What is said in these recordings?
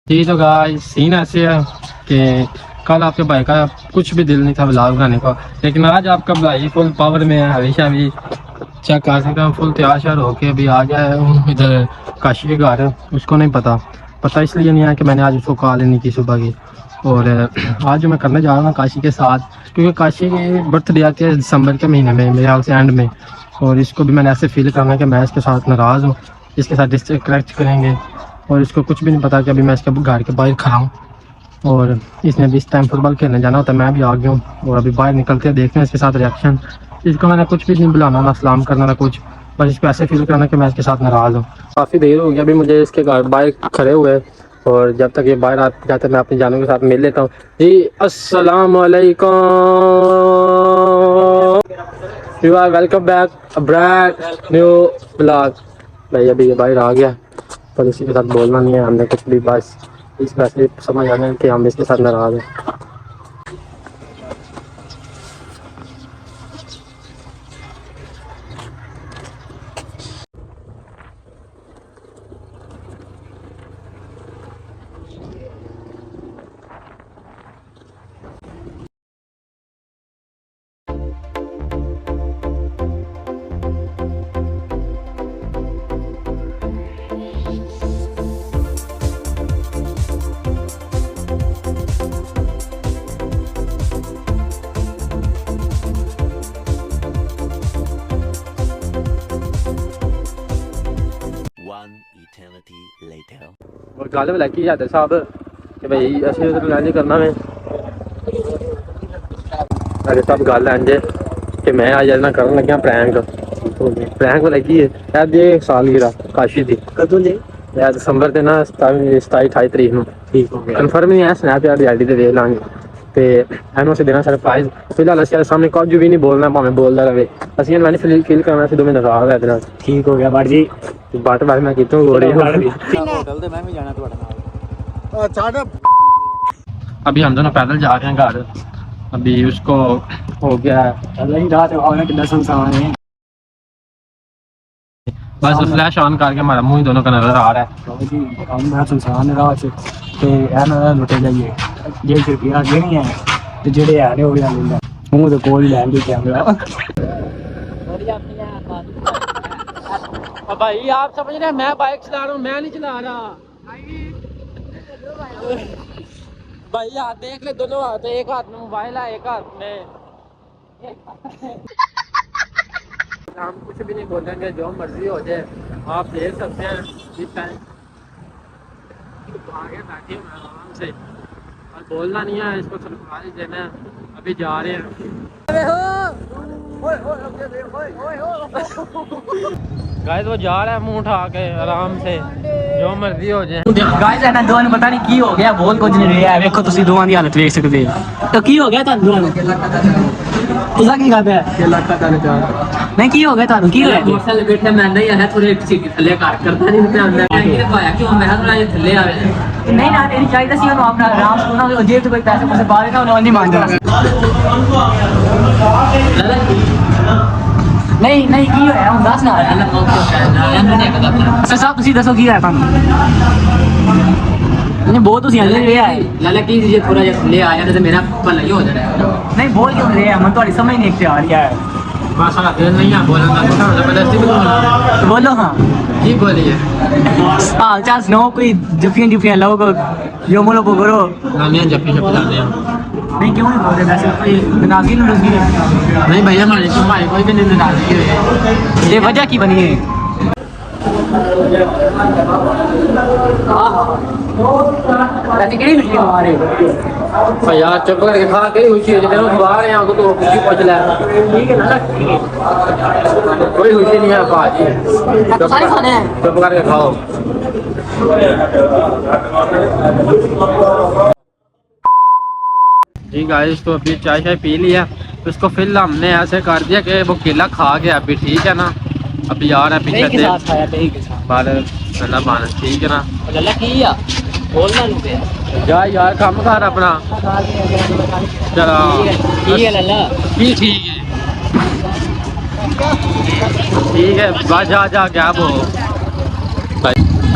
जी तो guys scene ऐसे है कि कल आपके भाई का कुछ भी दिल नहीं था व्लॉग बनाने का, लेकिन आज आपका भाई फुल पावर में है। हमेशा भी चेक कर सकते हैं, फुल तैयार श्यार होके अभी आ गया है इधर काशी के घर। उसको नहीं पता इसलिए नहीं है कि मैंने आज उसको कॉल नहीं की सुबह की। और आज जो मैं करने जा रहा हूँ काशी के साथ, क्योंकि काशी की बर्थडे आती है दिसंबर के महीने में, मेरे ख्याल से एंड में। और इसको भी मैंने ऐसे फील करना है कि मैं इसके साथ नाराज़ हूँ, इसके साथ डिस्कनेक्ट करेंगे। और इसको कुछ भी नहीं पता कि अभी मैं इसके घर के बाहर खड़ा हूँ और इसने भी इस टाइम फुटबॉल खेलने जाना होता है। मैं भी आ गया हूँ और अभी बाहर निकलते हैं, देखते हैं इसके साथ रिएक्शन। इसको मैंने कुछ भी नहीं बुलाना, ना सलाम करना, ना कुछ, बस इसको ऐसे फील करना कि मैं इसके साथ नाराज़ हूँ। काफ़ी देर हो गया अभी मुझे इसके घर बाहर खड़े हुए, और जब तक ये बाहर आते जाते मैं अपनी जानों के साथ मिल लेता हूँ। जी अस्सलाम वालेकुम, you are welcome back brand new blog. भाई अभी ये बाहर आ गया पर इसी के साथ बोलना नहीं है हमने कुछ भी, बस इस वैसे समझ आना है कि हम इसके साथ नाराज़ हैं। और गल भी लगी जाते साहब कि भाई असं उधर करना मैं अरे सब गल है कि मैं आज ना कर लग्या प्रैंक लगी है शायद ये साल गिरा काशी थी कदों जी यार दिसंबर के ना 27-28 तरीक में। ठीक हो गया, कन्फर्म नहीं है, स्नैप यार आईडी ते देख लांगे ते एनओ से देना सरप्राइज। फिलहाल असं सामने कुछ भी नहीं बोलना, भावें बोलता रहे, असं मैंने फील करना से 2 महीने नाराज है तेरा। ठीक हो गया बट जी बात मैं कितों हो रही होटल ते मैं भी जाना ਤੁਹਾਡੇ ਨਾਲ। अभी हम दोनों पैदल जा रहे हैं घर। अभी उसको हो गया कितना सुनसान है, बस फ्लैश ऑन करके हमारा मुंह दोनों का नजर आ रहा है। सुनसान है राह से लुटे जाइए जे रुपया देनी है तो जेडे है वो मुंह तो कोल लैन दे कैमरा। भाई आप समझ रहे हैं मैं बाइक चला रहा हूँ, मैं नहीं चला रहा भाई। हाथ देख ले, दोनों हाथ, एक हाथ में मोबाइल है एक हाथ में। हम कुछ भी नहीं बोलेंगे, जो मर्जी हो जाए आप देख सकते हैं इस टाइम आगे बैठे हुए आराम से, और बोलना नहीं है, इसको सरप्राइज देना है। अभी जा रहे हैं गाइस, वो जा रहा है मुंह उठा के आराम से, जो मर्जी हो जाए। गाइस ਇਹਨਾਂ ਦੋਵਾਂ ਨੂੰ ਪਤਾ ਨਹੀਂ ਕੀ ਹੋ ਗਿਆ, ਬਹੁਤ ਕੁਝ ਨਹੀਂ ਰਿਹਾ। ਵੇਖੋ ਤੁਸੀਂ ਦੋਵਾਂ ਦੀ ਹਾਲਤ ਵੇਖ ਸਕਦੇ ਹੋ। ਤਾਂ ਕੀ ਹੋ ਗਿਆ ਤੁਹਾਨੂੰ ਦੋਵਾਂ ਨੂੰ? ਤੁਸੀਂ ਕੀ ਕਰਦੇ ਆ? ਕੇਲਾ ਖਾਤਾ ਨੇ ਚਾਹ ਨਹੀਂ, ਕੀ ਹੋ ਗਿਆ ਤੁਹਾਨੂੰ? ਕੀ ਹੋਇਆ? ਮੋਟਰਸਾਈਕਲ ਬੈਠੇ ਮੈਂ ਨਹੀਂ ਆਇਆ, ਥੋੜੇ ਇੱਕ ਸੀਟ ਥੱਲੇ ਕਰ ਕਰਦਾ ਨਹੀਂ ਤੇ ਆਉਂਦਾ ਨਹੀਂ ਤੇ ਪਾਇਆ ਕਿਉਂ ਮੈਂ ਥੋੜਾ ਜਿਹਾ ਥੱਲੇ ਆਵੇ। ਨਹੀਂ ਨਾ ਤੇਰੀ ਚਾਹੀਦਾ ਸੀ ਉਹਨੂੰ ਆਪਣਾ ਆਰਾਮ ਤੋਂ ਨਾ ਜੇਬ ਤੋਂ ਕੋਈ ਪੈਸੇ ਪੂਸੇ ਪਾ ਦੇਣਾ, ਉਹਨੂੰ ਨਹੀਂ ਮੰਨਦਾ। ਨਹੀਂ ਨਹੀਂ ਕੀ ਹੋਇਆ ਹੁਣ ਦੱਸ ਨਾ। ਸਰ ਸਾਹਿਬ ਤੁਸੀਂ ਦੱਸੋ ਕੀ ਹੋਇਆ ਤੁਹਾਨੂੰ? नहीं बहुत तो लाला की दीजिए, थोड़ा जिहा थल्ले आ जाने तो मेरा भला ही हो जाना है। नहीं बोल क्यों रहे हैं, मैं थोड़ी समझ नहीं आ रही है। बस सारा दिल नहीं है बोलने का, जबरदस्ती भी बोलो। हाँ जी बोलिए। हाँ चांस नो कोई जफियाँ लोग जो मोलो को करो ना, मैं जफी लाते हैं। नहीं क्यों नहीं बोल रहे, वैसे कोई नाराजगी नहीं भैया, हमारे भाई कोई भी नहीं नाराजगी है। ये वजह की बनी है? यार चुप करके खा के खुशी हो जाए, खवा रहे हैं तो खुशी पूछ ले, ठीक है ना? कोई खुशी नहीं है भाजी, चुप करके खाओ। जी गाइस, तो अभी चाय पी लिया, उसको फिर हमने ऐसे कर दिया कि वो केला खा गया अभी, ठीक है ना? अभी यार है पीछे ठीक है ना? जा यार कम कर अपना, चलो ठीक है बस जा गैप हो।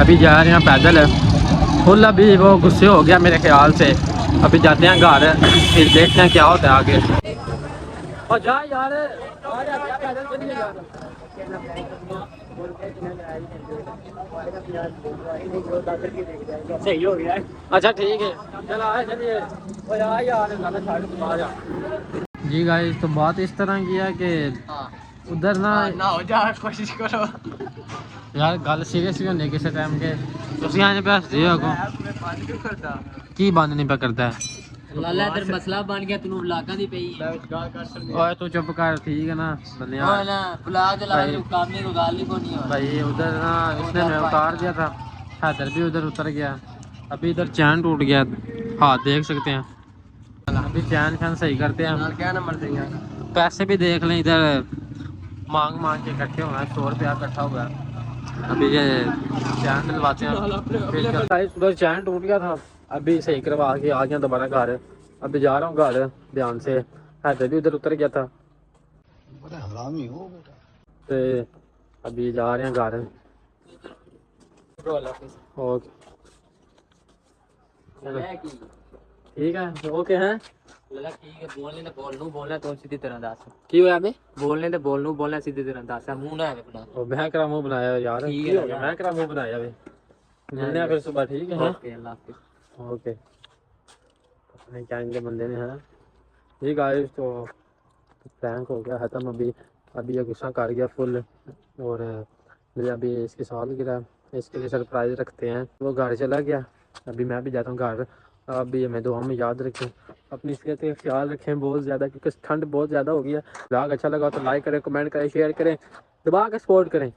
अभी जा रहे हैं पैदल, फुल अभी वो गुस्से हो गया मेरे ख्याल से। अभी जाते हैं घर, फिर देखते हैं क्या होता है आगे। और जा यार, सही हो गया। अच्छा ठीक है, चलो चलिए। जी गाइस, तो बात इस तरह की है कि उधर ना हो जा, कोशिश करो यार, गल सीरियस भी होने किसी टाइम के ਤੁਸੀਂ ਆਂ पे हसदे हो को की बंद नहीं पे करता है लाला इधर मसला बन गया, तू ब्लागा दी पई है। ओए तू चुप कर, ठीक है ना बंदे ओए ना ब्लाग ला दे, काम नहीं को गाल ही को नहीं हो भाई। उधर ना उसने मैं उतार दिया था, हैदर भी उधर उतर गया। अभी इधर चैन टूट गया, हाथ देख सकते हैं। अभी चैन फैन सही करते हैं। क्या नंबर देंगे, पैसे भी देख लें, इधर मांग मांग के इकट्ठे हुए हैं, 100 रुपया इकट्ठा हुआ है। अभी ये चैन डलवाते हैं। उधर चैन टूट गया था, अभी सही करवा के आ गया दोबारा घर। अभी जा रहा हूँ घर ध्यान से। हैदर भी उधर उतर गया था, तो अभी जा रहे हैं घर। ओके ठीक है, ओके हैं लला ठीक है। बोलने ने बोल नू बोलना तो सीधी तरह दस की होया बे, बोलने ते बोल नू बोलना सीधी तरह दस मुंह ना है अपना। ओ मैं करा मुंह बनाया यार, ठीक की है हो गया मैं करा मुंह बनाया बे। मिलने हैं फिर सुबह, ठीक है। ओके अल्लाह हाफिज़। ओके, अपने क्या इनके बंदे ने है। जी गाइस, तो प्रैंक हो गया खत्म। अभी ये गुस्सा कर गया फुल, और मुझे अभी इसकी सालगिरह, इसके लिए सरप्राइज रखते हैं। वो घर चला गया, अभी मैं भी जाता हूँ घर। अभी हमें दुआ में याद रखें, अपनी सेहत का ख्याल रखें बहुत ज़्यादा, क्योंकि ठंड बहुत ज़्यादा हो गई है। ब्लॉग अच्छा लगा तो लाइक करें, कमेंट करें, शेयर करें, दबा के सपोर्ट करें।